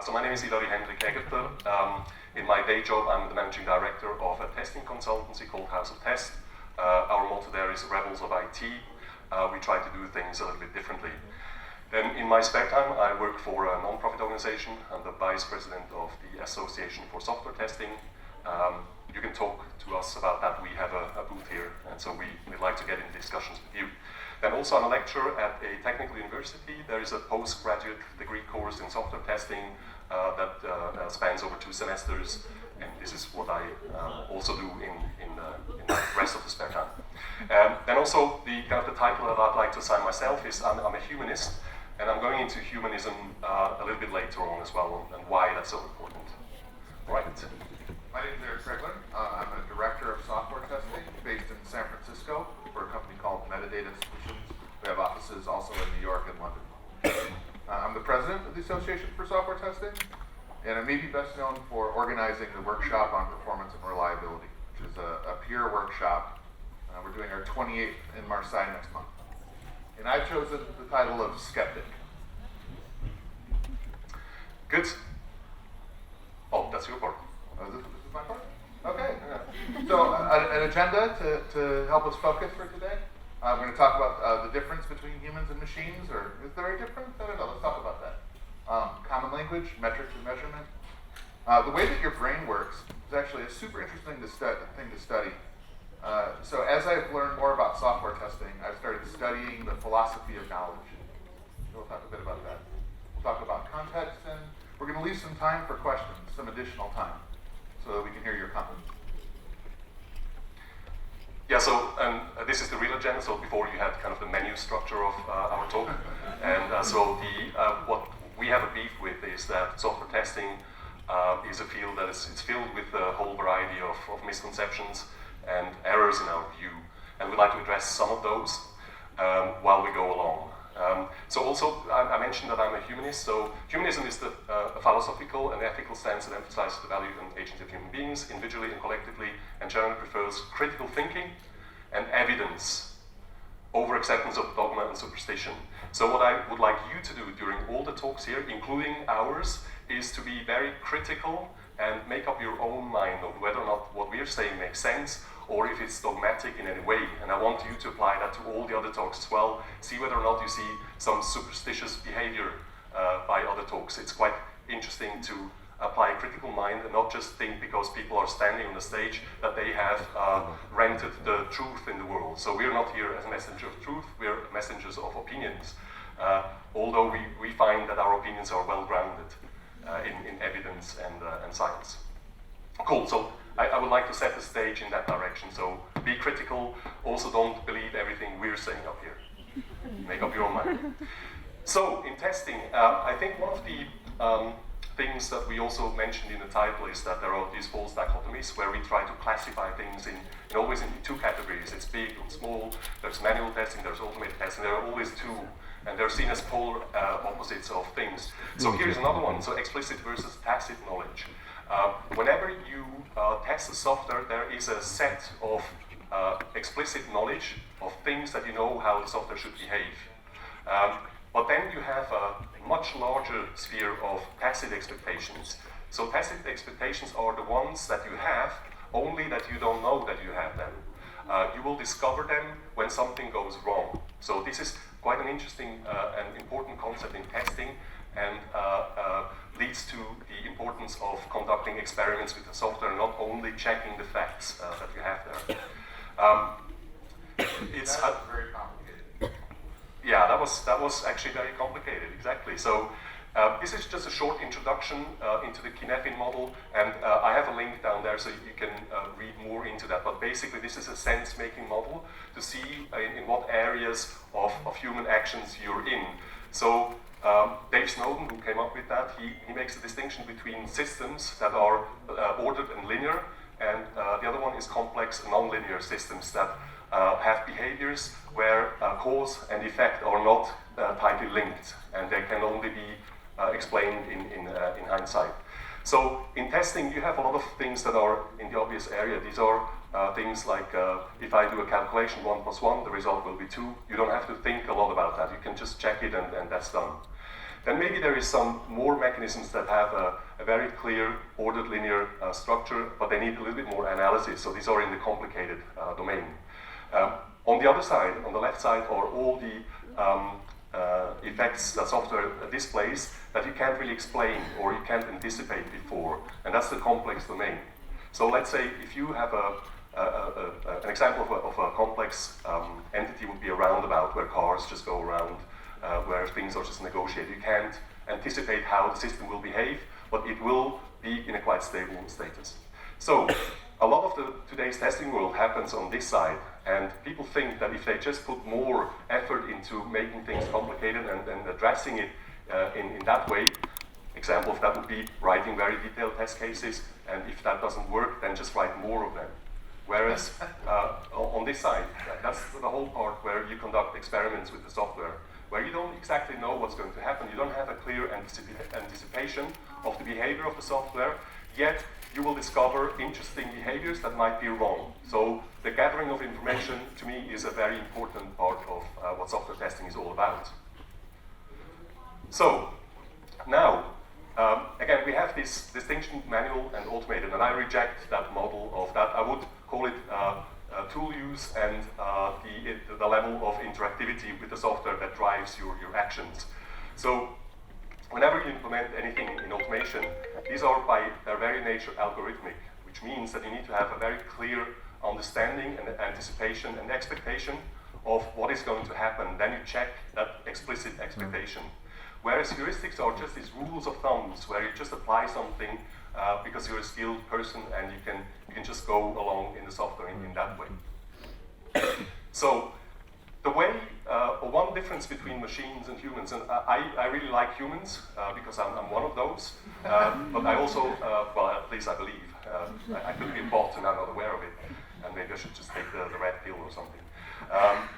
So my name is Ilari Aegerter. In my day job, I'm the managing director of a testing consultancy called House of Test. Our motto there is Rebels of IT. We try to do things a little bit differently. Then in my spare time, I work for a non-profit organization. I'm the vice president of the Association for Software Testing. You can talk to us about that. We have a booth here, and so we'd like to get into discussions with you. Then also I'm a lecturer at a technical university. There is a postgraduate degree course in software testing that spans over 2 semesters, and this is what I also do in the rest of the spare time. Then also the title that I'd like to assign myself is I'm a humanist, and I'm going into humanism a little bit later on as well, and why that's so important. Right. My name is Proegler. I'm a director of software testing based in San Francisco for a company called Metadata Solutions. We have offices also in New York and London. I'm the president of the Association for Software Testing, and I may be best known for organizing the workshop on performance and reliability, which is a peer workshop. We're doing our 28th in Marseille next month. And I've chosen the title of Skeptic. Good. Oh, that's your part. This is my part? Okay. So an agenda to help us focus for today. We're going to talk about the difference between humans and machines, or is there a difference? I don't know. Let's talk about that. Common language, metrics and measurement. The way that your brain works is actually a super interesting thing to study. So as I've learned more about software testing, I've started studying the philosophy of knowledge. We'll talk a bit about that. We'll talk about context, and we're going to leave some time for questions, some additional time, so that we can hear your comments. Yeah, so this is the real agenda. So before you had kind of the menu structure of our talk, and so what we have a beef with is that software testing is a field that it's filled with a whole variety of misconceptions and errors in our view, and we'd like to address some of those while we go along. So also, I mentioned that I'm a humanist. So humanism is a philosophical and ethical stance that emphasizes the value and agency of human beings, individually and collectively, and generally prefers critical thinking and evidence over acceptance of dogma and superstition. So what I would like you to do during all the talks here, including ours, is to be very critical and make up your own mind of whether or not what we're saying makes sense, or if it's dogmatic in any way. And I want you to apply that to all the other talks as well. See whether or not you see some superstitious behavior by other talks. It's quite interesting to apply a critical mind and not just think because people are standing on the stage that they have rented the truth in the world. So we're not here as a messenger of truth, we're messengers of opinions. Although we find that our opinions are well grounded in evidence and science. Cool, so I would like to set the stage in that direction. So be critical, also don't believe everything we're saying up here. Make up your own mind. So in testing, I think one of the things that we also mentioned in the title is that there are these false dichotomies where we try to classify things in always in 2 categories. It's big and small, there's manual testing, there's automated testing, there are always 2. And they're seen as polar opposites of things. So here's another one, so explicit versus tacit knowledge. Whenever you test the software, there is a set of explicit knowledge of things that you know how the software should behave. But then you have a much larger sphere of tacit expectations. So tacit expectations are the ones that you have, only that you don't know that you have them. You will discover them when something goes wrong. So this is quite an interesting and important concept in testing, and leads to the importance of conducting experiments with the software and not only checking the facts that you have there. It's very complicated. Yeah, that was actually very complicated, exactly. So this is just a short introduction into the Kinefin model, and I have a link down there so you can read more into that. But basically this is a sense-making model to see in what areas of human actions you're in. So Dave Snowden, who came up with that, he makes a distinction between systems that are ordered and linear, and the other one is complex non-linear systems that have behaviors where cause and effect are not tightly linked, and they can only be explained in hindsight. So in testing, you have a lot of things that are in the obvious area. These are things like if I do a calculation 1 + 1, the result will be 2. You don't have to think a lot about that. You can just check it and that's done. Then maybe there is some more mechanisms that have a very clear, ordered linear structure, but they need a little bit more analysis. So these are in the complicated domain. On the other side, on the left side, are all the effects that software displays that you can't really explain or you can't anticipate before, and that's the complex domain. So let's say if you have an example of a complex entity would be a roundabout where cars just go around, where things are just negotiated. You can't anticipate how the system will behave, but it will be in a quite stable status. So a lot of today's testing world happens on this side, and people think that if they just put more effort into making things complicated and addressing it in that way, example of that would be writing very detailed test cases, and if that doesn't work, then just write more of them. Whereas on this side, that's the whole part where you conduct experiments with the software, where you don't exactly know what's going to happen. You don't have a clear anticipation of the behavior of the software, yet you will discover interesting behaviors that might be wrong. So the gathering of information, to me, is a very important part of what software testing is all about. So now, again, we have this distinction, manual and automated, and I reject that model of that. I would call it tool use and the level of interactivity with the software that drives your actions. So whenever you implement anything in automation, these are by their very nature algorithmic, which means that you need to have a very clear understanding and anticipation and expectation of what is going to happen. Then you check that explicit expectation. Whereas heuristics are just these rules of thumbs where you just apply something because you're a skilled person and you can just go along in the software in that way. So the way, one difference between machines and humans, and I really like humans because I'm one of those, but I also, well, at least I believe, I could be bought and I'm not aware of it, and maybe I should just take the red pill or something.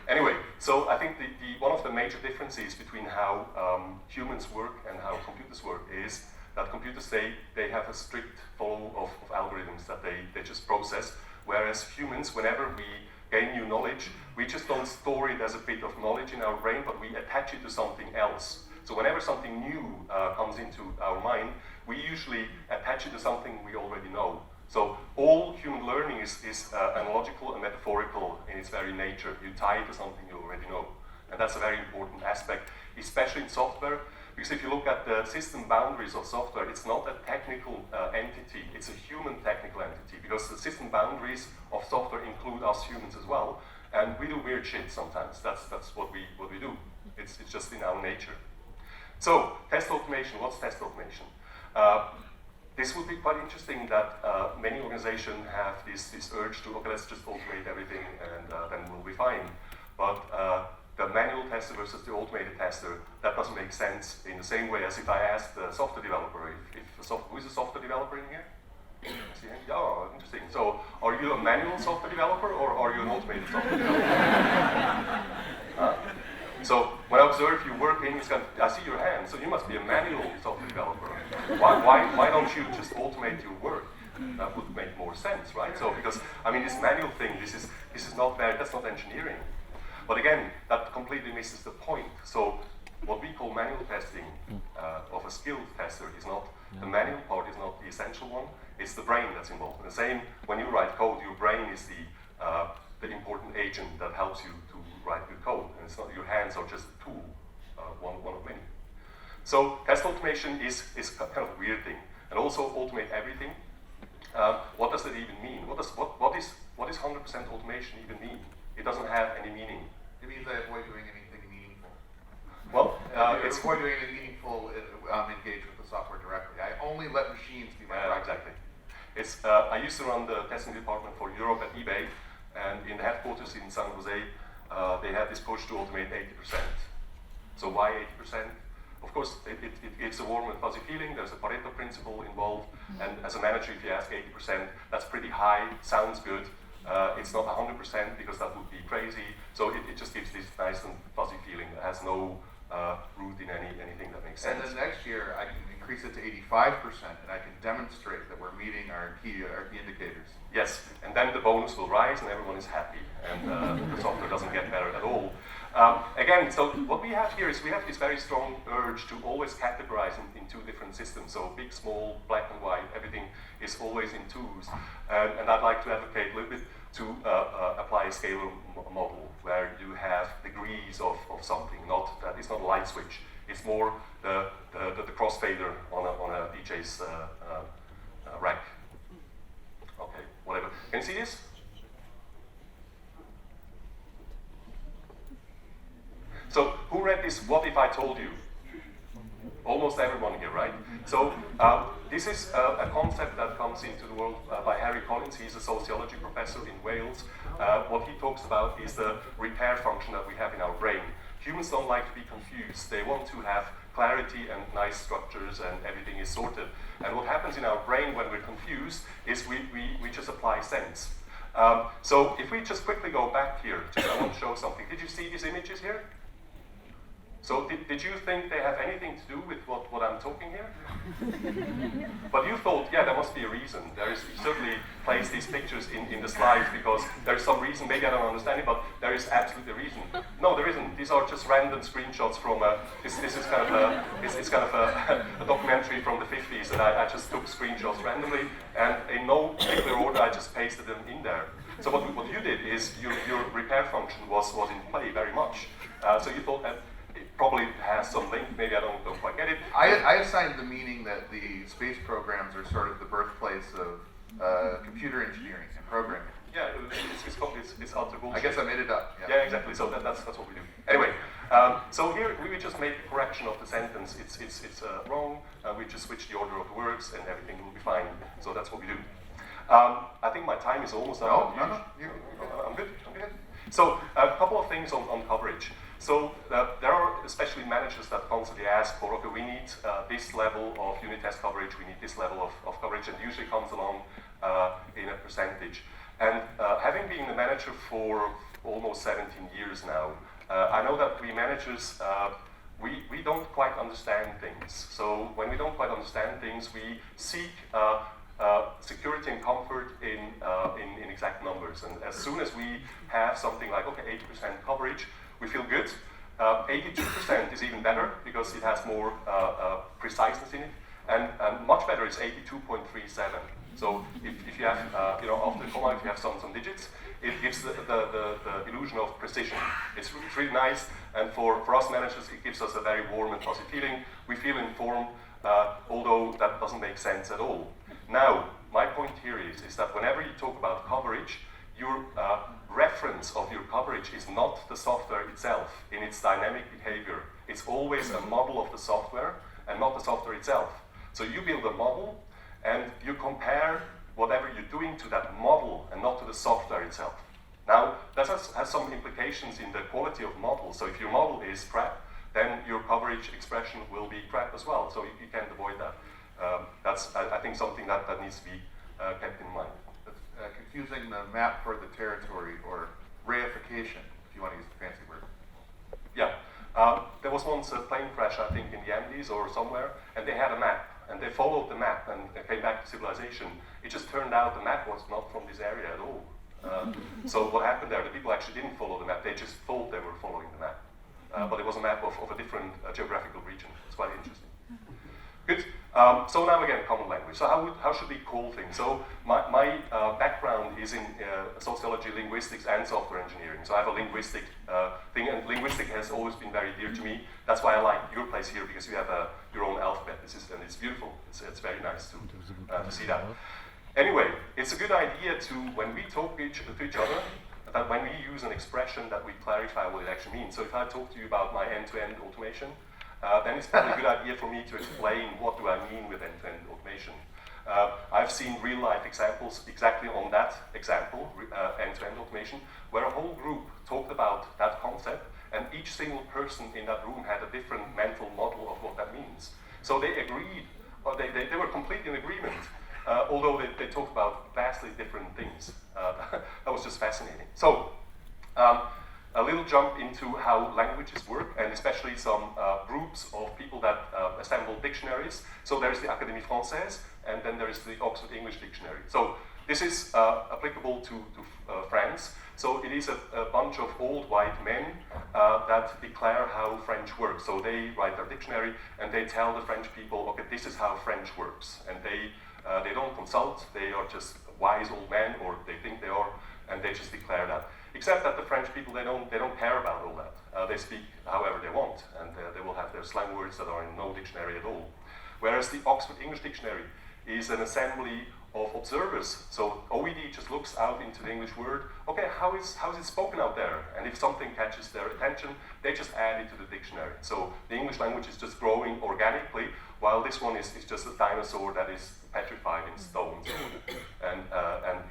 Anyway, so I think one of the major differences between how humans work and how computers work is that computers, they have a strict follow of algorithms that they just process, whereas humans, whenever we gain new knowledge, we just don't store it as a bit of knowledge in our brain, but we attach it to something else. So whenever something new comes into our mind, we usually attach it to something we already know. So all human learning is analogical and metaphorical in its very nature. You tie it to something you already know. And that's a very important aspect, especially in software, because if you look at the system boundaries of software, it's not a technical entity, it's a human technical entity, because the system boundaries of software include us humans as well, and we do weird shit sometimes. That's what we do. It's just in our nature. So, test automation, what's test automation? This would be quite interesting that many organizations have this urge to, okay, let's just automate everything and then we'll be fine. But the manual tester versus the automated tester, that doesn't make sense in the same way as if I asked the software developer, who is a software developer in here? Yeah, interesting. So, are you a manual software developer or are you an automated software developer? So when I observe you working, I see your hand, so you must be a manual software developer. Why don't you just automate your work? That would make more sense, right? So because I mean this manual thing, this is not very, that's not engineering. But again, that completely misses the point. So what we call manual testing of a skilled tester is not, the manual part is not the essential one, it's the brain that's involved. And the same, when you write code, your brain is the important agent that helps you to write good code. And it's not, your hands are just a tool, one of many. So test automation is kind of a weird thing. And also automate everything. What does that even mean? What is 100% automation even mean? It doesn't have any meaning. It means I avoid doing anything meaningful. Well, it's avoid doing anything meaningful, engage with the software directly. I only let machines be my project. Exactly. It's, I used to run the testing department for Europe at eBay, and in the headquarters in San Jose, they had this push to automate 80%. So why 80%? Of course, it gives a warm and fuzzy feeling. There's a Pareto principle involved, and as a manager, if you ask 80%, that's pretty high, sounds good. It's not 100% because that would be crazy. So it just gives this nice and fuzzy feeling that has no root in anything that makes sense. And then next year, I can increase it to 85%, and I can demonstrate that we're meeting our key indicators. Yes, and then the bonus will rise and everyone is happy, and the software doesn't get better at all. Again, so what we have here is we have this very strong urge to always categorize in two different systems. So big, small, black and white, everything is always in twos. And I'd like to advocate a little bit to apply a scalar model where you have degrees of something. It's not a light switch. It's more the crossfader on a DJ's rack. Okay, whatever. Can you see this? So who read this What If I Told You? Almost everyone here, right? So this is a concept that comes into the world by Harry Collins. He's a sociology professor in Wales. What he talks about is the repair function that we have in our brain. Humans don't like to be confused. They want to have clarity and nice structures and everything is sorted. And what happens in our brain when we're confused is we just apply sense. So if we just quickly go back here, I want to show something. Did you see these images here? So did you think they have anything to do with what I'm talking here? But you thought, yeah, there must be a reason. You certainly placed these pictures in the slides because there's some reason, maybe I don't understand it, but there is absolutely a reason. No, there isn't. These are just random screenshots from this is kind of a documentary from the 50s, and I just took screenshots randomly, and in no particular order, I just pasted them in there. So what you did is your repair function was in play very much. So you thought that it probably has some link, maybe I don't quite get it. I assigned the meaning that the space programs are sort of the birthplace of computer engineering and programming. Yeah, it's utter bullshit. I guess I made it up. Yeah, exactly. So that's what we do. Anyway, so here we just make a correction of the sentence. It's wrong. We just switch the order of the words, and everything will be fine. So that's what we do. I think my time is almost up. No. I'm good. So a couple of things on coverage. So there are especially managers that constantly ask for, okay, we need this level of unit test coverage, we need this level of coverage, and usually comes along in a percentage. And having been a manager for almost 17 years now, I know that we managers, we don't quite understand things. So when we don't quite understand things, we seek security and comfort in exact numbers. And as soon as we have something like, okay, 80% coverage, we feel good. 82% is even better because it has more preciseness in it, and much better is 82.37. So if you have, after the comma, if you have some digits, it gives the illusion of precision. It's really nice, and for us managers, it gives us a very warm and fuzzy feeling. We feel informed, although that doesn't make sense at all. Now, my point here is that whenever you talk about coverage, your reference of your coverage is not the software itself in its dynamic behavior. It's always a model of the software and not the software itself. So you build a model and you compare whatever you're doing to that model and not to the software itself. Now, that has some implications in the quality of models. So if your model is crap, then your coverage expression will be crap as well. So you can't avoid that. That's, I think, something that needs to be kept in mind. Confusing the map for the territory, or reification, if you want to use the fancy word. Yeah. There was once a plane crash, I think, in the Andes or somewhere, and they had a map, and they followed the map, and they came back to civilization. It just turned out the map was not from this area at all. So what happened there, the people actually didn't follow the map, they just thought they were following the map. But it was a map of a different geographical region. It's quite interesting. Good. So now again, common language. So how should we call things? So my background is in sociology, linguistics, and software engineering. So I have a linguistic thing, and linguistic has always been very dear to me. That's why I like your place here, because you have your own alphabet. And it's beautiful. It's very nice to see that. Anyway, it's a good idea to, when we talk to each other, that when we use an expression that we clarify what it actually means. So if I talk to you about my end-to-end automation, then it's probably a good idea for me to explain what do I mean with end-to-end automation. I've seen real-life examples exactly on that example, end-to-end automation, where a whole group talked about that concept, and each single person in that room had a different mental model of what that means. So they agreed, or they were completely in agreement, although they talked about vastly different things. That was just fascinating. So, a little jump into how languages work, and especially some groups of people that assemble dictionaries. So there's the Académie Française, and then there is the Oxford English Dictionary. So This is applicable to France. So it is a bunch of old white men that declare how French works. So they write their dictionary and they tell the French people, okay, this is how French works. And they don't consult, they are just wise old men, or they think they are, and they just declare that. Except that the French people, they don't care about all that. They speak however they want, and they will have their slang words that are in no dictionary at all. Whereas the Oxford English Dictionary is an assembly of observers. So OED just looks out into the English word, okay, how is it spoken out there? And if something catches their attention, they just add it to the dictionary. So the English language is just growing organically, while this one is just a dinosaur that is petrified in stone. And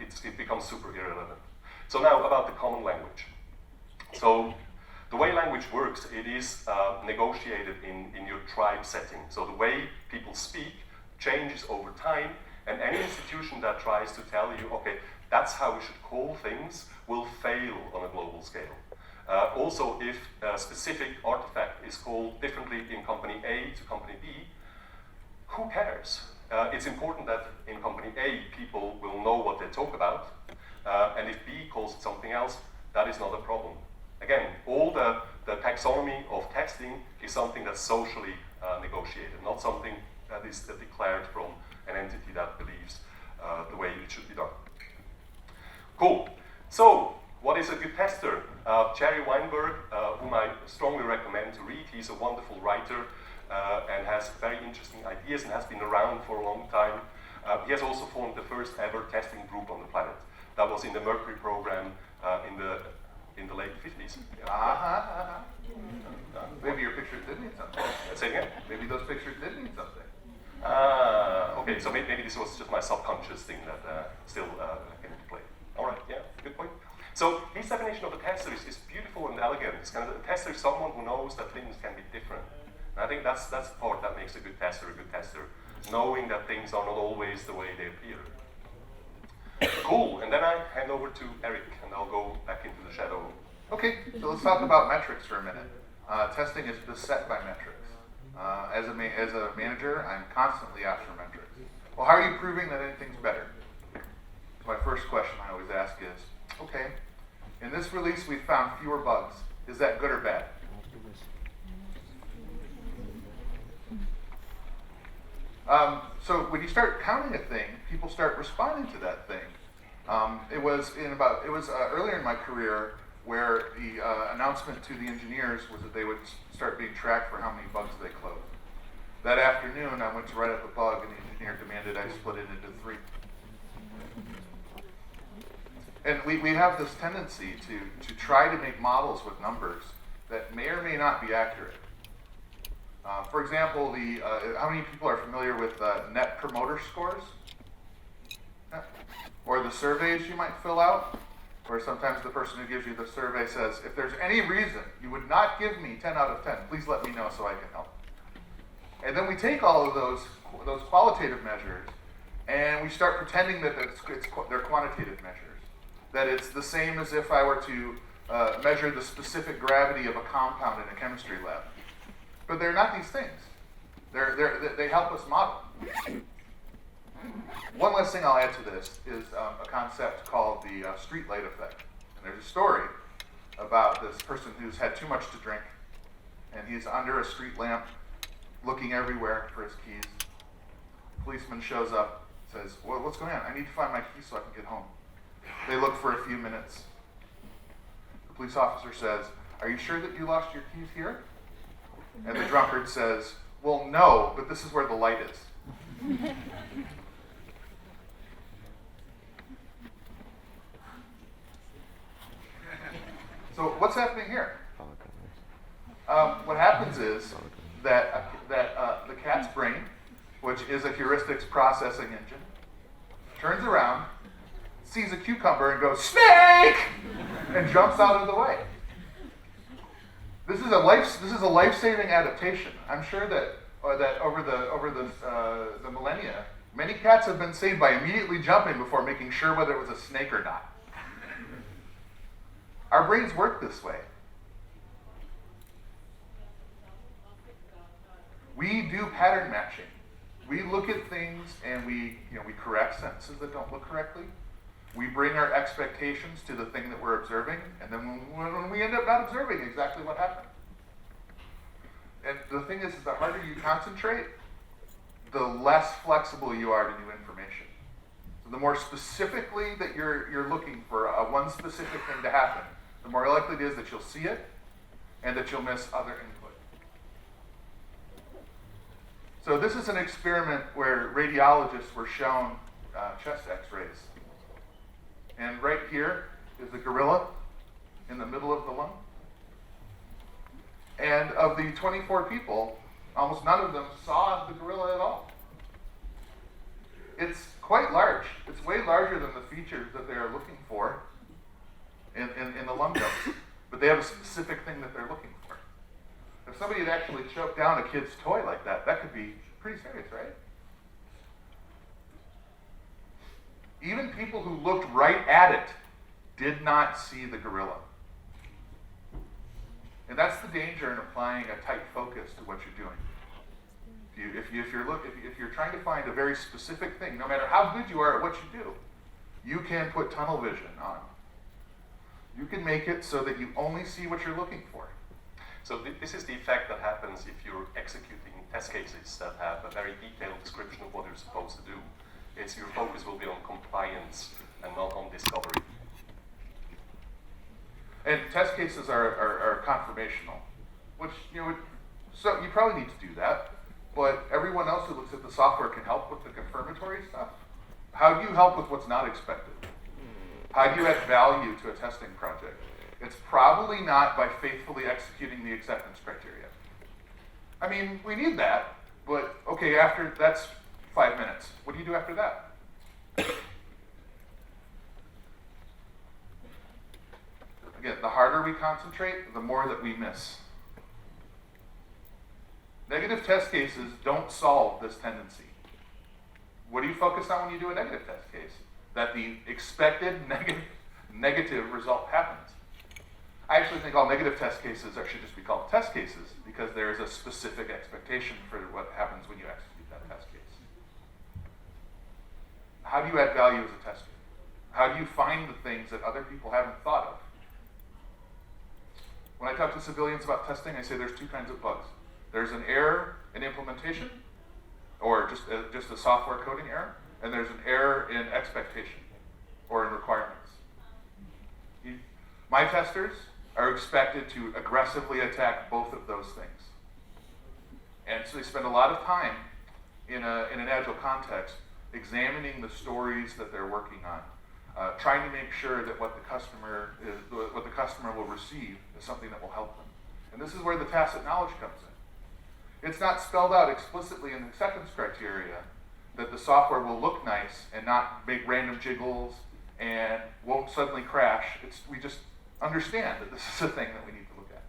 it becomes super irrelevant. So now about the common language. So the way language works, it is negotiated in your tribe setting. So the way people speak changes over time, and any institution that tries to tell you, okay, that's how we should call things, will fail on a global scale. Also, if a specific artifact is called differently in company A to company B, who cares? It's important that in company A, people will know what they talk about, and if B calls it something else, that is not a problem. Again, all the taxonomy of testing is something that's socially negotiated, not something that is declared from an entity that believes the way it should be done. Cool. So, what is a good tester? Jerry Weinberg, whom I strongly recommend to read, he's a wonderful writer and has very interesting ideas and has been around for a long time. He has also formed the first ever testing group on the planet. That was in the Mercury program in the late 50s. Yeah. Maybe your pictures did mean something. Say again? Maybe those pictures did mean something. Okay, so maybe this was just my subconscious thing that still came into play. All right, yeah, good point. So his definition of a tester is beautiful and elegant. It's kind of, a tester is someone who knows that things can be different. And I think that's the part that makes a good tester, knowing that things are not always the way they appear. Cool, and then I hand over to Eric, and I'll go back into the shadow. Okay, so let's talk about metrics for a minute. Testing is beset by metrics. As a manager, I'm constantly after metrics. Well, how are you proving that anything's better? My first question I always ask is, okay, in this release we found fewer bugs. Is that good or bad? So when you start counting a thing, people start responding to that thing. It was earlier in my career where the announcement to the engineers was that they would start being tracked for how many bugs they closed. That afternoon, I went to write up a bug, and the engineer demanded I split it into 3. And we have this tendency to try to make models with numbers that may or may not be accurate. For example, how many people are familiar with net promoter scores? Yeah. Or the surveys you might fill out, where sometimes the person who gives you the survey says, if there's any reason you would not give me 10 out of 10, please let me know so I can help. And then we take all of those qualitative measures and we start pretending that they're quantitative measures. That it's the same as if I were to measure the specific gravity of a compound in a chemistry lab. But they're not these things. They help us model. One last thing I'll add to this is a concept called the streetlight effect. And there's a story about this person who's had too much to drink, and he's under a street lamp, looking everywhere for his keys. The policeman shows up, says, well, what's going on? I need to find my keys so I can get home. They look for a few minutes. The police officer says, are you sure that you lost your keys here? And the drunkard says, well, no, but this is where the light is. So what's happening here? What happens is that the cat's brain, which is a heuristics processing engine, turns around, sees a cucumber and goes, snake! And jumps out of the way. This is a life-saving adaptation. I'm sure that over the millennia, many cats have been saved by immediately jumping before making sure whether it was a snake or not. Our brains work this way. We do pattern matching We look at things and we correct sentences that don't look correctly. We bring our expectations to the thing that we're observing, and then when we end up not observing exactly what happened. And the thing is the harder you concentrate, the less flexible you are to new information. So the more specifically that you're looking for one specific thing to happen, the more likely it is that you'll see it and that you'll miss other input. So this is an experiment where radiologists were shown chest x-rays. And right here is the gorilla in the middle of the lung. And of the 24 people, almost none of them saw the gorilla at all. It's quite large. It's way larger than the features that they are looking for in the lung nodes. But they have a specific thing that they're looking for. If somebody had actually choked down a kid's toy like that, that could be pretty serious, right? Even people who looked right at it did not see the gorilla. And that's the danger in applying a tight focus to what you're doing. If you're trying to find a very specific thing, no matter how good you are at what you do, you can put tunnel vision on. You can make it so that you only see what you're looking for. So this is the effect that happens if you're executing test cases that have a very detailed description of what you're supposed to do. It's your focus will be on compliance and not on discovery. And test cases are confirmational, which so you probably need to do that. But everyone else who looks at the software can help with the confirmatory stuff. How do you help with what's not expected? How do you add value to a testing project? It's probably not by faithfully executing the acceptance criteria. I mean, we need that, but okay, after that's 5 minutes. What do you do after that? Again, the harder we concentrate, the more that we miss. Negative test cases don't solve this tendency. What do you focus on when you do a negative test case? That the expected negative result happens. I actually think all negative test cases should just be called test cases because there is a specific expectation for what happens when you execute that test case. How do you add value as a tester? How do you find the things that other people haven't thought of? When I talk to civilians about testing, I say there's two kinds of bugs. There's an error in implementation, or just a software coding error, and there's an error in expectation, or in requirements. My testers are expected to aggressively attack both of those things. And so they spend a lot of time in an agile context examining the stories that they're working on, trying to make sure that what the customer will receive is something that will help them. And this is where the tacit knowledge comes in. It's not spelled out explicitly in the acceptance criteria that the software will look nice and not make random jiggles and won't suddenly crash. We just understand that this is a thing that we need to look at.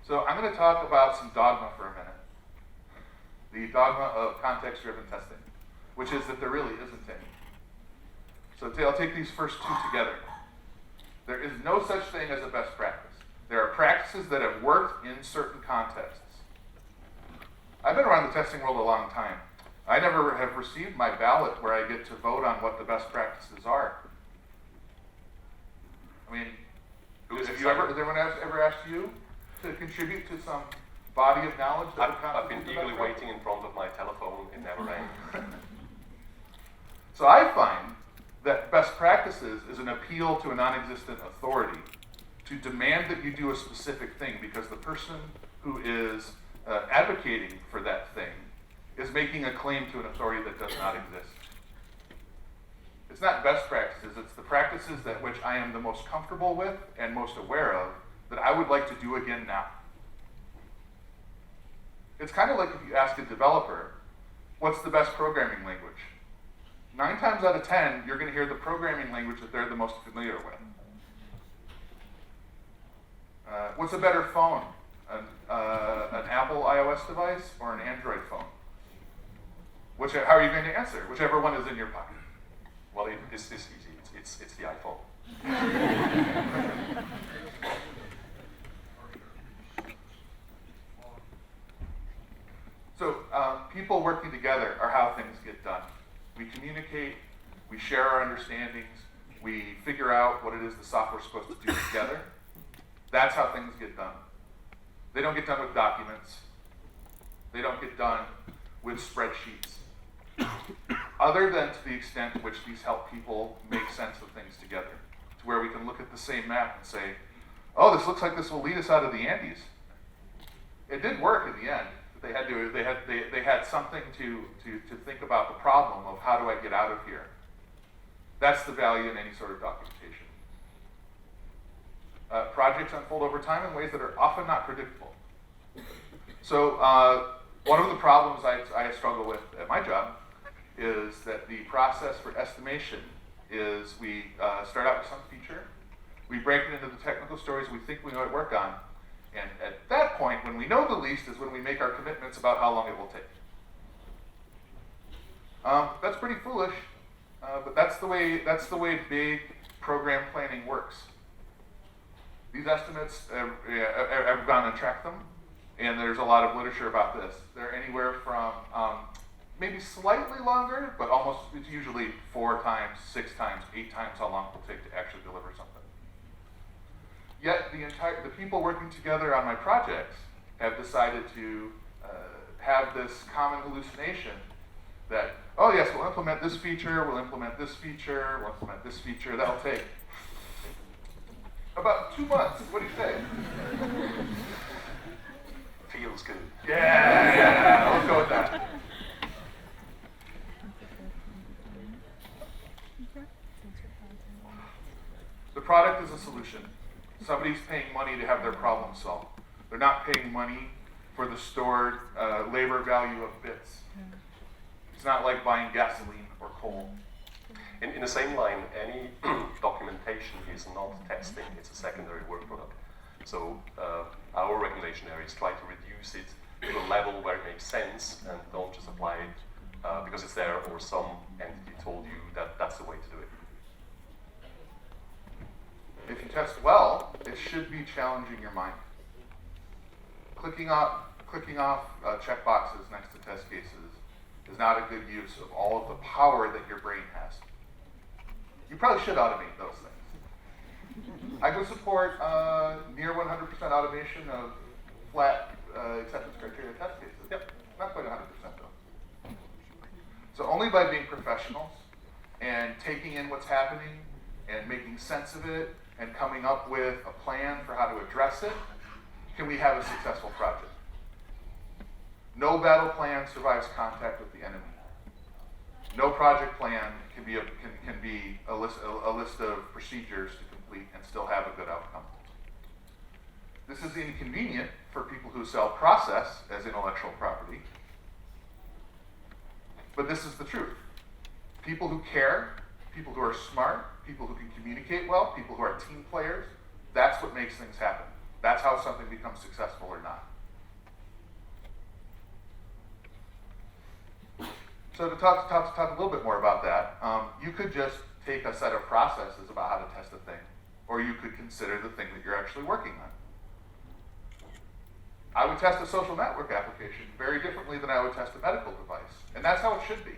So I'm going to talk about some dogma for a minute. The dogma of context-driven testing, which is that there really isn't any. So I'll take these first two together. There is no such thing as a best practice. There are practices that have worked in certain contexts. I've been around the testing world a long time. I never have received my ballot where I get to vote on what the best practices are. I mean, has anyone ever asked you to contribute to some body of knowledge? I've been eagerly waiting in front of my telephone. It never rang. So I find that best practices is an appeal to a non-existent authority to demand that you do a specific thing because the person who is advocating for that thing is making a claim to an authority that does not exist. It's not best practices, it's the practices that which I am the most comfortable with and most aware of that I would like to do again now. It's kind of like if you ask a developer, what's the best programming language? 9 times out of 10, you're going to hear the programming language that they're the most familiar with. What's a better phone? An Apple iOS device or an Android phone? How are you going to answer? Whichever one is in your pocket. Well, this is easy. It's the iPhone. So people working together are how things get done. We communicate, we share our understandings, we figure out what it is the software's supposed to do together. That's how things get done. They don't get done with documents. They don't get done with spreadsheets. Other than to the extent to which these help people make sense of things together. To where we can look at the same map and say, oh, this looks like this will lead us out of the Andes. It did work in the end. They had something to think about the problem of how do I get out of here. That's the value in any sort of documentation. Projects unfold over time in ways that are often not predictable. So one of the problems I struggle with at my job is that the process for estimation is we start out with some feature, we break it into the technical stories we think we know how to work on, and at that point, when we know the least, is when we make our commitments about how long it will take. That's pretty foolish, but that's the way big program planning works. These estimates, I've gone and tracked them, and there's a lot of literature about this. They're anywhere from maybe slightly longer, but it's usually 4 times, 6 times, 8 times how long it will take to actually deliver something. Yet the people working together on my projects have decided to have this common hallucination that, oh yes, we'll implement this feature, we'll implement this feature, we'll implement this feature, that'll take about 2 months. What do you say? Feels good. Yeah, let's go with that. The product is a solution. Somebody's paying money to have their problem solved. They're not paying money for the stored labor value of bits. It's not like buying gasoline or coal. In the same line, any documentation is not testing, it's a secondary work product. So our recommendation area is try to reduce it to a level where it makes sense and don't just apply it because it's there or some entity told you that that's the way to do it. If you test well, it should be challenging your mind. Clicking off checkboxes next to test cases is not a good use of all of the power that your brain has. You probably should automate those things. I would support near 100% automation of flat acceptance criteria test cases. Yep, not quite 100% though. So only by being professionals and taking in what's happening and making sense of it and coming up with a plan for how to address it can we have a successful project. No battle plan survives contact with the enemy. No project plan can be a list of procedures to complete and still have a good outcome. This is inconvenient for people who sell process as intellectual property, but this is the truth. People who care, people who are smart, people who can communicate well, people who are team players, that's what makes things happen. That's how something becomes successful or not. So to talk a little bit more about that, you could just take a set of processes about how to test a thing, or you could consider the thing that you're actually working on. I would test a social network application very differently than I would test a medical device, and that's how it should be.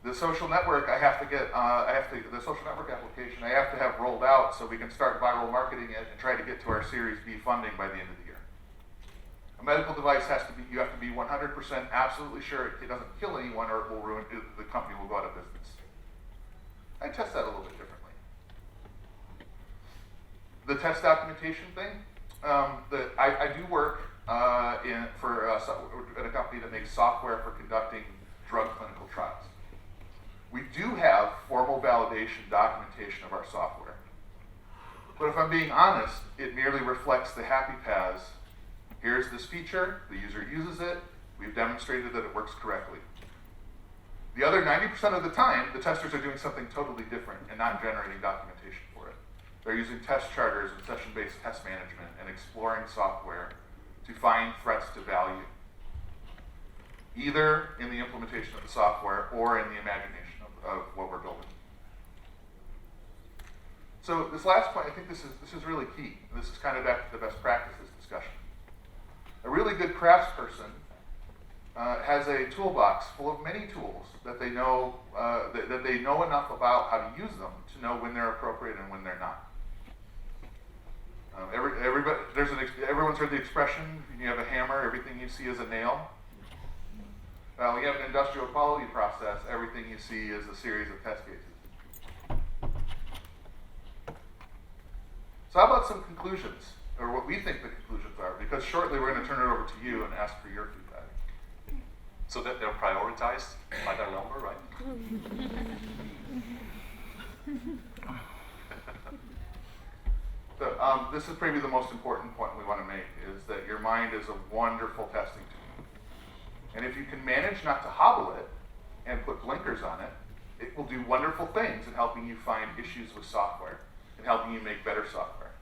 The social network the social network application I have to have rolled out so we can start viral marketing it and try to get to our Series B funding by the end of the year. A medical device you have to be 100% absolutely sure it doesn't kill anyone or it will ruin the company will go out of business. I test that a little bit differently. The test documentation thing, I do work at a company that makes software for conducting drug clinical trials. We do have formal validation documentation of our software. But if I'm being honest, it merely reflects the happy paths. Here's this feature, the user uses it, we've demonstrated that it works correctly. The other 90% of the time, the testers are doing something totally different and not generating documentation for it. They're using test charters and session-based test management and exploring software to find threats to value, either in the implementation of the software or in the imagination of what we're building. So this last point, I think this is really key. This is kind of back to the best practices discussion. I really really good craftsperson has a toolbox full of many tools that they know that they know enough about how to use them to know when they're appropriate and when they're not. Everyone's heard the expression: when you have a hammer, everything you see is a nail. When you have an industrial quality process, everything you see is a series of test cases. So how about some conclusions, or what we think the conclusions are? Because shortly we're going to turn it over to you and ask for your feedback. So that they're prioritized by their number, right? So, this is probably the most important point we want to make, is that your mind is a wonderful testing tool. And if you can manage not to hobble it and put blinkers on it, it will do wonderful things in helping you find issues with software and helping you make better software.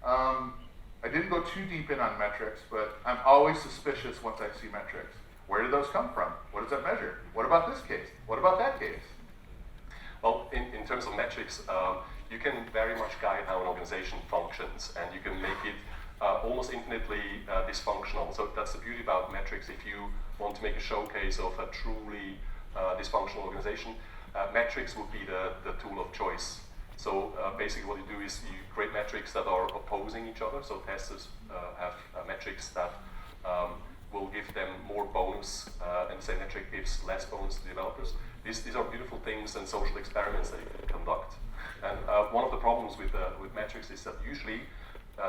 I didn't go too deep in on metrics, but I'm always suspicious once I see metrics. Where did those come from? What does that measure? What about this case? What about that case? Well, in terms of metrics, you can very much guide how an organization functions, and you can make it almost infinitely dysfunctional. So that's the beauty about metrics. If you want to make a showcase of a truly dysfunctional organization, metrics would be the tool of choice. So basically what you do is you create metrics that are opposing each other. So testers have metrics that will give them more bonus, and the same metric gives less bonus to developers. These are beautiful things and social experiments that you can conduct. And one of the problems with metrics is that usually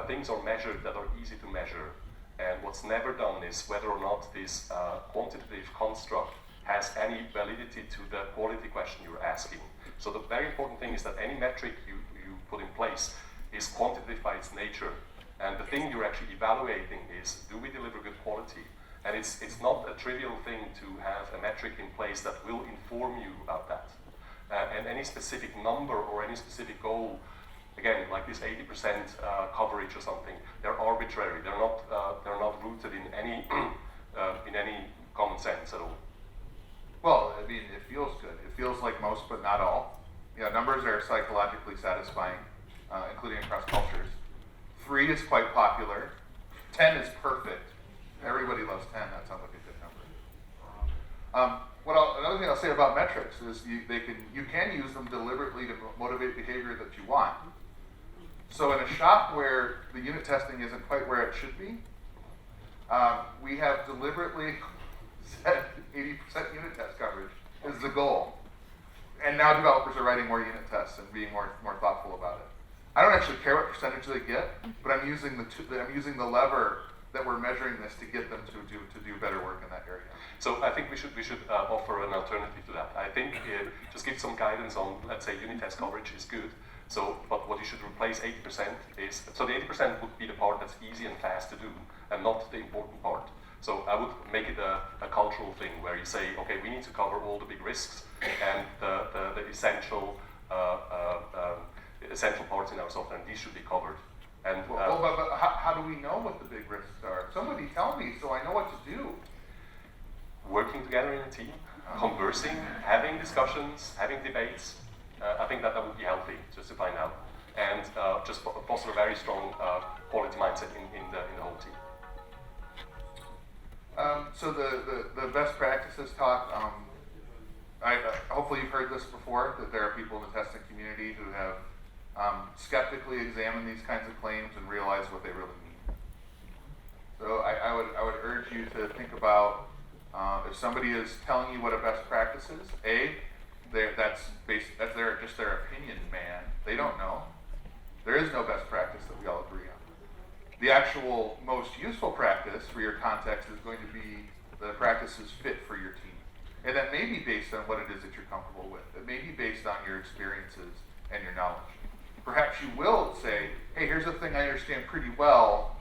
things are measured that are easy to measure. And what's never done is whether or not this quantitative construct has any validity to the quality question you're asking. So the very important thing is that any metric you put in place is quantitative by its nature. And the thing you're actually evaluating is, do we deliver good quality? And it's not a trivial thing to have a metric in place that will inform you about that. And any specific number or any specific goal, again, like this 80% coverage or something, they're arbitrary. They're not rooted in any common sense at all. Well, I mean, it feels good. It feels like most, but not all. Yeah, numbers are psychologically satisfying, including across cultures. 3 is quite popular. 10 is perfect. Everybody loves 10. That sounds like a good number. Another thing I'll say about metrics is you can use them deliberately to motivate behavior that you want. So in a shop where the unit testing isn't quite where it should be, we have deliberately set 80% unit test coverage is the goal. And now developers are writing more unit tests and being more thoughtful about it. I don't actually care what percentage they get, but I'm using the lever that we're measuring this to get them to do better work in that area. So I think we should offer an alternative to that. I think just give some guidance on, let's say, unit test coverage is good. So, but what you should replace 80% is, so the 80% would be the part that's easy and fast to do, and not the important part. So I would make it a cultural thing where you say, okay, we need to cover all the big risks and the essential parts in our software, and these should be covered. And but how do we know what the big risks are? Somebody tell me so I know what to do. Working together in a team, conversing, having discussions, having debates. I think that would be healthy, just to find out, and just foster a very strong quality mindset in the whole team. So the best practices talk. Hopefully you've heard this before, that there are people in the testing community who have skeptically examined these kinds of claims and realized what they really mean. So I would urge you to think about if somebody is telling you what a best practice is. That's just their opinion, man. They don't know. There is no best practice that we all agree on. The actual most useful practice for your context is going to be the practices fit for your team. And that may be based on what it is that you're comfortable with. It may be based on your experiences and your knowledge. Perhaps you will say, hey, here's a thing I understand pretty well.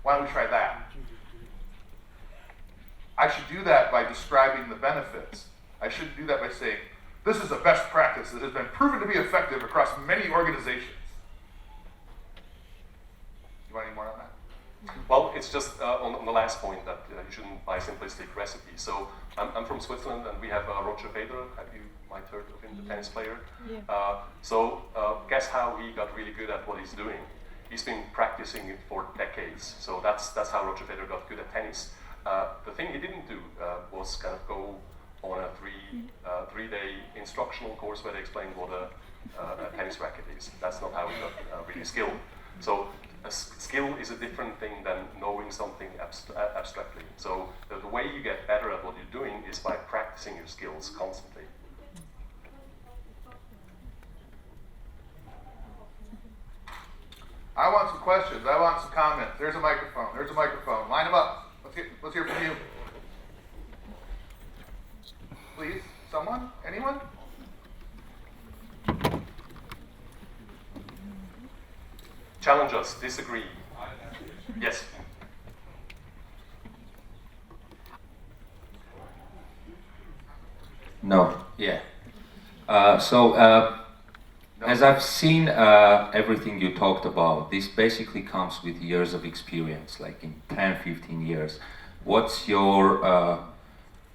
Why don't we try that? I should do that by describing the benefits. I shouldn't do that by saying, this is a best practice that has been proven to be effective across many organizations. You want any more on that? Well, it's just on the last point that you shouldn't buy simplistic recipes. So I'm from Switzerland, and we have Roger Federer. You might have heard of him, the tennis player. Yeah. So guess how he got really good at what he's doing? he's been practicing it for decades. So that's how Roger Federer got good at tennis. The thing he didn't do was kind of go on a three-day instructional course where they explained what a tennis racket is. That's not how he got really skilled. So a skill is a different thing than knowing something abstractly. So the way you get better at what you're doing is by practicing your skills constantly. I want some questions. I want some comments. There's a microphone. There's a microphone. Line them up. Let's hear from you. Please, someone? Anyone? Challenge us, disagree. Yes. No, yeah. As I've seen everything you talked about, this basically comes with years of experience, like in 10, 15 years. What's your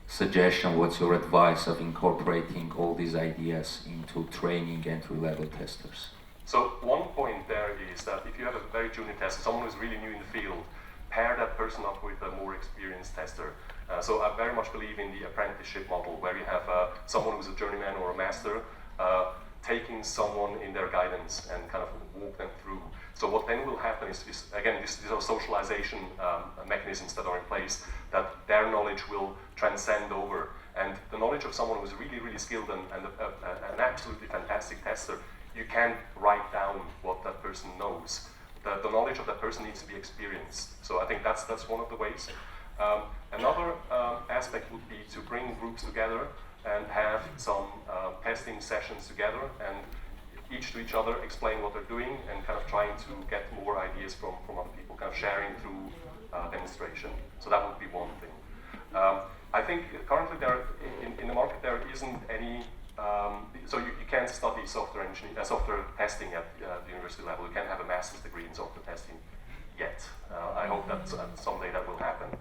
suggestion, what's your advice of incorporating all these ideas into training entry-level testers? So one point there is that if you have a very junior tester, someone who's really new in the field, pair that person up with a more experienced tester. So I very much believe in the apprenticeship model, where you have someone who's a journeyman or a master, taking someone in their guidance and kind of walk them through. So what then will happen is, these are socialization mechanisms that are in place, that their knowledge will transcend over. And the knowledge of someone who's really, really skilled and an absolutely fantastic tester, you can't write down what that person knows. The knowledge of that person needs to be experienced. So I think that's one of the ways. Another aspect would be to bring groups together and have some testing sessions together, and each to each other explain what they're doing and kind of trying to get more ideas from other people, kind of sharing through demonstration. So that would be one thing. I think currently in the market there isn't any, so you can't study software testing at the university level. You can't have a master's degree in software testing yet. I hope that someday that will happen.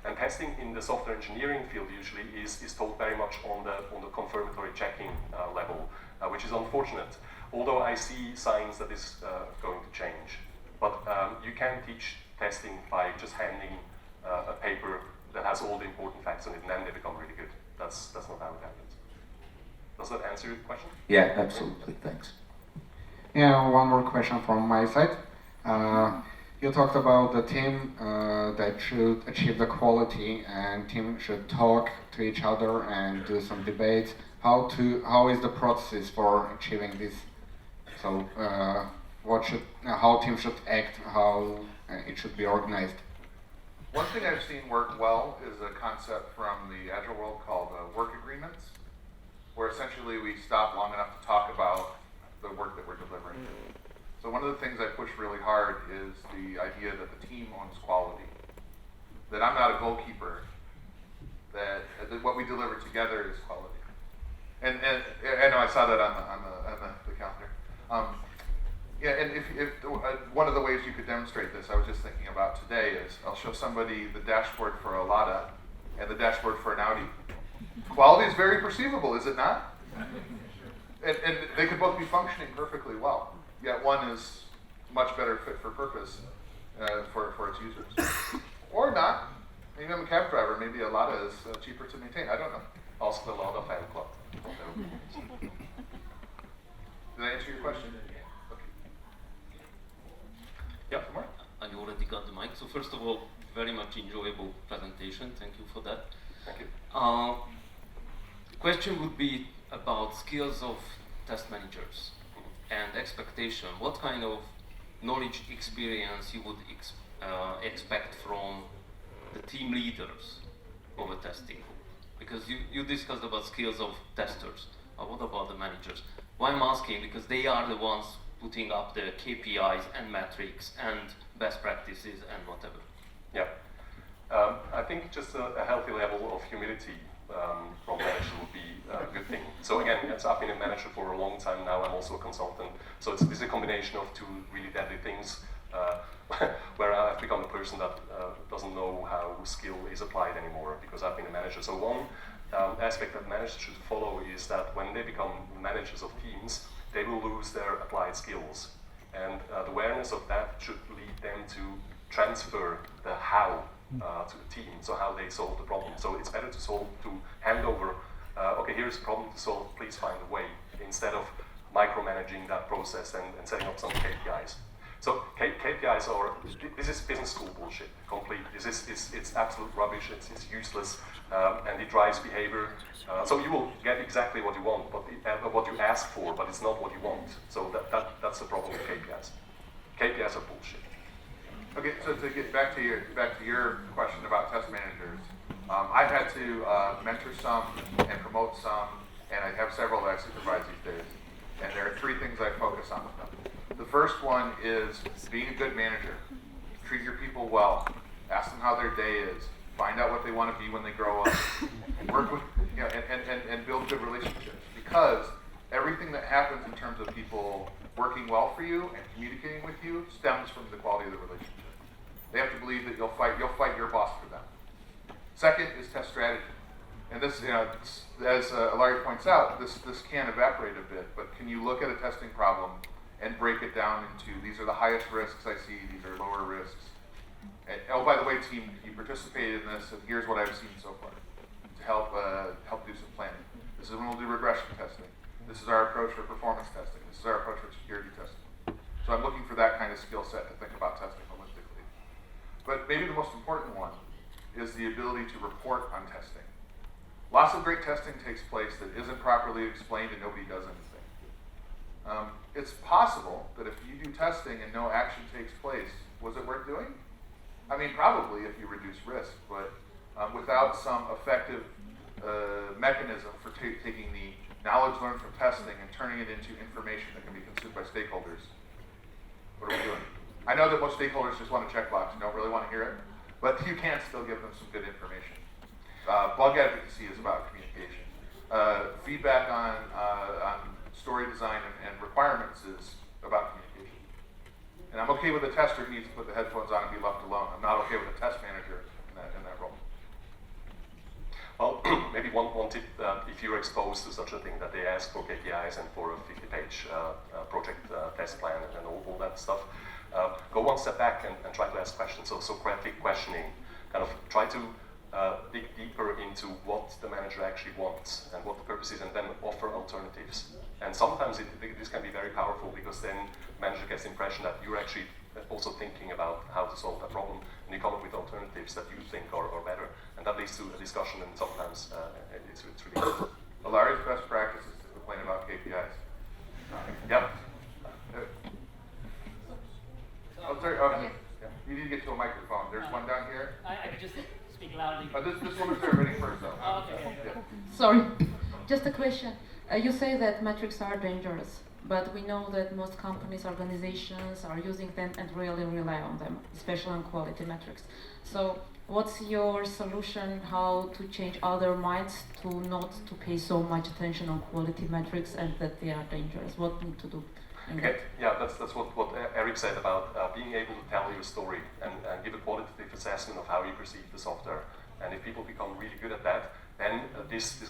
And testing in the software engineering field usually is taught very much on the confirmatory checking level, which is unfortunate. Although I see signs that is going to change. But you can't teach testing by just handing a paper that has all the important facts on it, and then they become really good. That's not how it happens. Does that answer your question? Yeah, absolutely. Thanks. Yeah, one more question from my side. You talked about the team that should achieve the quality, and team should talk to each other and do some debates. How is the process for achieving this? So, how team should act, how it should be organized? One thing I've seen work well is a concept from the Agile world called work agreements, where essentially we stop long enough to talk about the work that we're delivering. So one of the things I push really hard is the idea that the team owns quality. That I'm not a goalkeeper, that what we deliver together is quality. And I know I saw that on the calendar. Yeah, and if one of the ways you could demonstrate this, I was just thinking about today, is I'll show somebody the dashboard for a Lada and the dashboard for an Audi. Quality is very perceivable, is it not? And they could both be functioning perfectly well, yet one is much better fit for purpose for its users. Or not. Maybe I'm a cab driver, maybe a Lada is cheaper to maintain, I don't know. Also the Lada fan club. Did I answer your question? Yeah, Mark? I already got the mic. So first of all, very much enjoyable presentation. Thank you for that. Thank you. The question would be about skills of test managers and expectation. What kind of knowledge, experience you would expect from the team leaders of a testing group? Because you discussed about skills of testers. What about the managers? Why I'm asking, because they are the ones putting up the KPIs and metrics and best practices and whatever. Yeah. I think just a healthy level of humility from managers would be a good thing. So again, I've been a manager for a long time now. I'm also a consultant. So it's a combination of two really deadly things, where I've become a person that doesn't know how skill is applied anymore because I've been a manager. So one aspect that managers should follow is that when they become managers of teams, they will lose their applied skills. And the awareness of that should lead them to transfer the how to the team, so how they solve the problem. So it's better to hand over, okay, here's a problem to solve, please find a way, instead of micromanaging that process and setting up some KPIs. So KPIs are, this is business school bullshit, complete. It's absolute rubbish, it's useless, and it drives behavior. So you will get exactly what you want, but what you ask for, but it's not what you want. So that's the problem with KPIs. KPIs are bullshit. Okay, so to get back to your question about test managers, I've had to mentor some and promote some, and I have several that I supervise these days. And there are three things I focus on with them. The first one is being a good manager. Treat your people well. Ask them how their day is. Find out what they want to be when they grow up. Work with, and build good relationships. Because everything that happens in terms of people working well for you and communicating with you stems from the quality of the relationship. They have to believe that you'll fight your boss for them. Second is test strategy. And this, as Ilari points out, this can evaporate a bit, but can you look at a testing problem and break it down into, these are the highest risks I see, these are lower risks. And, oh, by the way, team, you participated in this, and here's what I've seen so far to help do some planning. This is when we'll do regression testing. This is our approach for performance testing. This is our approach for security testing. So I'm looking for that kind of skill set to think about testing holistically. But maybe the most important one is the ability to report on testing. Lots of great testing takes place that isn't properly explained and nobody does anything. It's possible that if you do testing and no action takes place, was it worth doing? I mean, probably if you reduce risk, but without some effective mechanism for taking the knowledge learned from testing and turning it into information that can be consumed by stakeholders, what are we doing? I know that most stakeholders just want a checkbox and don't really want to hear it, but you can still give them some good information. Bug advocacy is about communication. Feedback on story design and requirements is about communication. And I'm okay with a tester who needs to put the headphones on and be left alone. I'm not okay with a test manager in that role. Well, maybe one tip, if you're exposed to such a thing that they ask for KPIs and for a 50-page project test plan and all that stuff, go one step back and try to ask questions. So critic questioning, kind of try to dig deeper into what the manager actually wants and what the purpose is, and then offer alternatives. And sometimes this can be very powerful, because then the manager gets the impression that you're actually also thinking about how to solve that problem, and you come up with alternatives that you think are better, and that leads to a discussion, and sometimes it's really good. Ilari's best practice is to complain about KPIs. Yep. Oh, sorry. Yes. Yeah. You need to get to a microphone. There's one down here. I could just speak loudly. This woman's there ready first, though. Oh, okay. Yeah. Sorry, just a question. You say that metrics are dangerous, but we know that most companies, organizations are using them and really rely on them, especially on quality metrics. So what's your solution, how to change other minds to not to pay so much attention on quality metrics and that they are dangerous? What need to do? Okay, yeah, that's what Eric said about being able to tell your story and give a qualitative assessment of how you perceive the software. And if people become really good at that, then this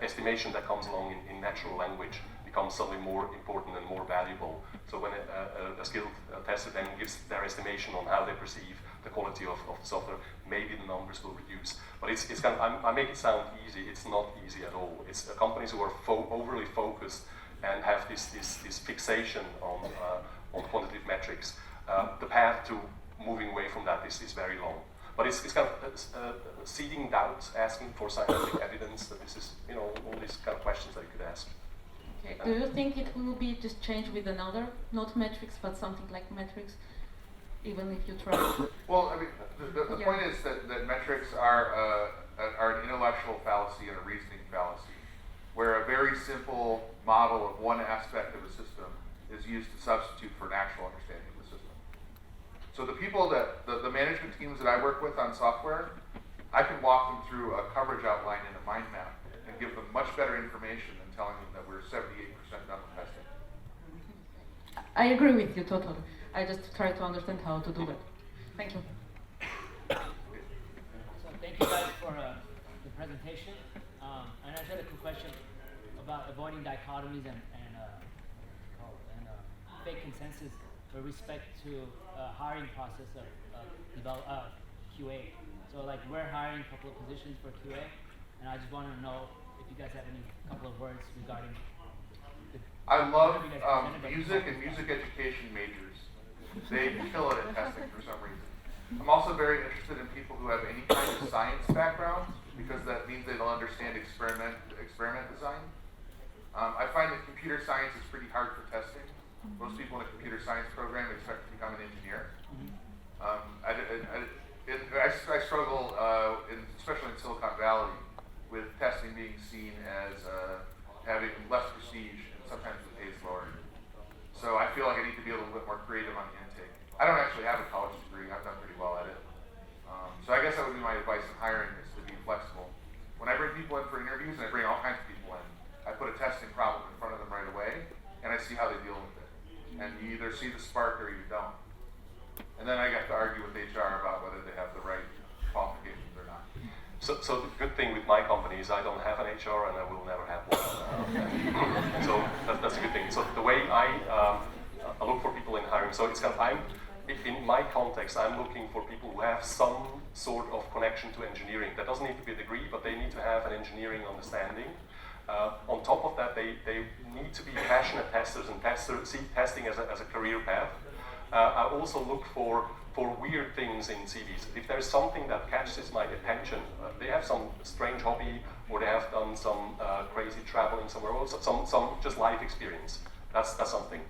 estimation that comes along in natural language becomes suddenly more important and more valuable. So when a skilled tester then gives their estimation on how they perceive the quality of the software, maybe the numbers will reduce. But it's kind of, I make it sound easy. It's not easy at all. It's companies who are overly focused and have this fixation on quantitative metrics. The path to moving away from that is very long. But it's kind of seeding doubts, asking for scientific evidence that this is, all these kind of questions that you could ask. Okay. Do you think it will be just changed with another, not metrics, but something like metrics, even if you try? Well, I mean, the point is that metrics are an intellectual fallacy and a reasoning fallacy, where a very simple model of one aspect of a system is used to substitute for an actual understanding of the system. So the people the management teams that I work with on software, I can walk them through a coverage outline in a mind map and give them much better information than telling them that we're 78% done with testing. I agree with you totally. I just try to understand how to do it. Thank you. So thank you guys for the presentation. And I had a quick question about avoiding dichotomies and fake consensus with respect to hiring process of QA. So like we're hiring a couple of positions for QA, and I just wanted to know if you guys have any couple of words regarding. I love music and music education majors. They kill it at testing for some reason. I'm also very interested in people who have any kind of science background, because that means they'll understand experiment design. I find that computer science is pretty hard for testing. Most people in a computer science program expect to become an engineer. I struggle, especially in Silicon Valley, with testing being seen as having less prestige and sometimes the pay is lower. So I feel like I need to be a little bit more creative on the intake. I don't actually have a college degree. I've done pretty well at it. So I guess that would be my advice in hiring, is to be flexible. When I bring people in for interviews, and I bring all kinds of people in, I put a testing problem in front of them right away, and I see how they deal with it. And you either see the spark or you don't. And then I got to argue with HR about whether they have the right qualifications or not. So the good thing with my company is I don't have an HR and I will never have one. So that's a good thing. So the way I look for people in hiring, so it's kind of, in my context, I'm looking for people who have some sort of connection to engineering. That doesn't need to be a degree, but they need to have an engineering understanding. On top of that, they need to be passionate testers and see testing as a career path. I also look for weird things in CVs. If there's something that catches my attention, they have some strange hobby, or they have done some crazy traveling somewhere else, some just life experience. That's something.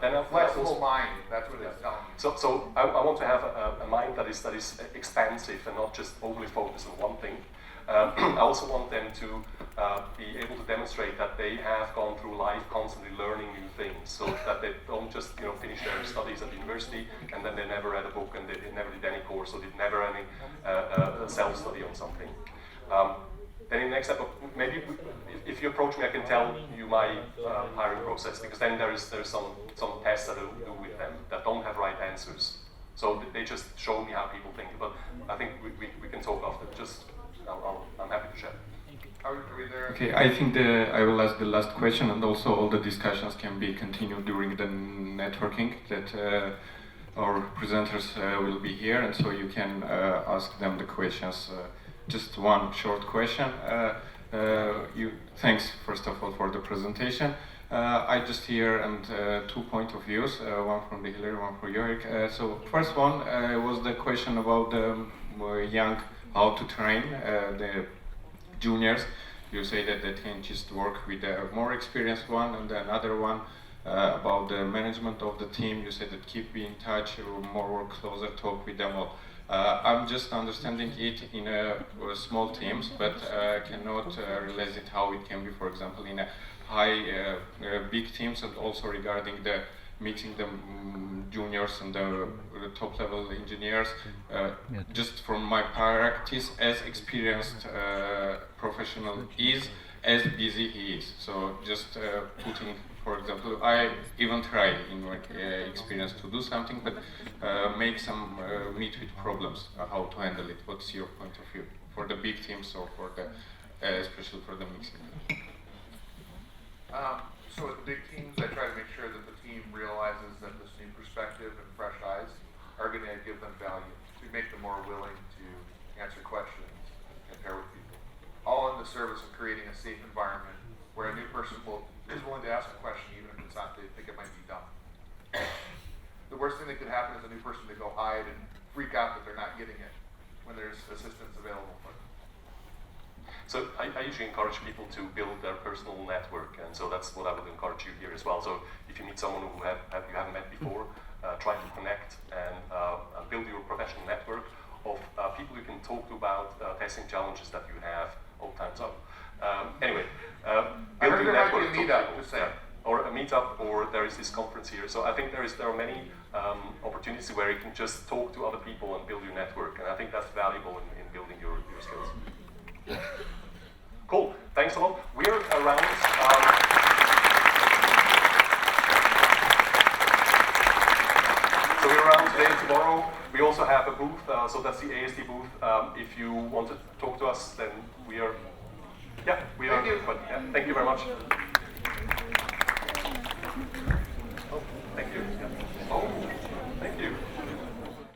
Then a Flexible mind, that's what it's telling me. So I want to have a mind that is expansive and not just overly focused on one thing. I also want them to be able to demonstrate that they have gone through life constantly learning new things, so that they don't just finish their studies at the university and then they never read a book and they never did any course or did never any self-study on something. Then in the next step, maybe if you approach me, I can tell you my hiring process, because then there's some tests that I do with them that don't have right answers. So they just show me how people think. But I think we can talk after. I'm happy to share. Are we there? Okay, I think I will ask the last question, and also all the discussions can be continued during the networking that our presenters will be here, and so you can ask them the questions. Just one short question. Thanks first of all for the presentation. I just hear 2 points of views, one from the Ilari, one from Henrik. So first one was the question about the young, how to train the juniors. You say that they can just work with a more experienced one, and another one about the management of the team. You said that keep in touch, more work closer, talk with them all. I'm just understanding it in small teams, but cannot realize it how it can be, for example, in a big teams, and also regarding the meeting the juniors and the top level engineers. Just from my practice, as experienced professional is, as busy he is. So just putting, for example, I even try in my experience to do something, but make some meet with problems, how to handle it. What's your point of view for the big teams or for the, especially for the mixing? So with the big teams, I try to make sure that the team realizes that this new perspective and fresh eyes are going to give them value, to make them more willing to answer questions and pair with people. All in the service of creating a safe environment where a new person is willing to ask a question even if it's not, they think it might be dumb. The worst thing that could happen is a new person to go hide and freak out that they're not getting it when there's assistance available for them. So I usually encourage people to build their personal network, and so that's what I would encourage you here as well. So if you meet someone who you haven't met before, try to connect and build your professional network of people you can talk to about testing challenges that you have all times up. Anyway, build your network. Or a meetup, or there is this conference here. So I think there are many opportunities where you can just talk to other people and build your network, and I think that's valuable in building your skills. Cool, thanks a lot. We're around. So we're around today and tomorrow. We also have a booth, so that's the ASD booth. If you want to talk to us, then we are. Yeah, we are. But yeah, thank you very much. Oh, thank you. Yeah. Oh.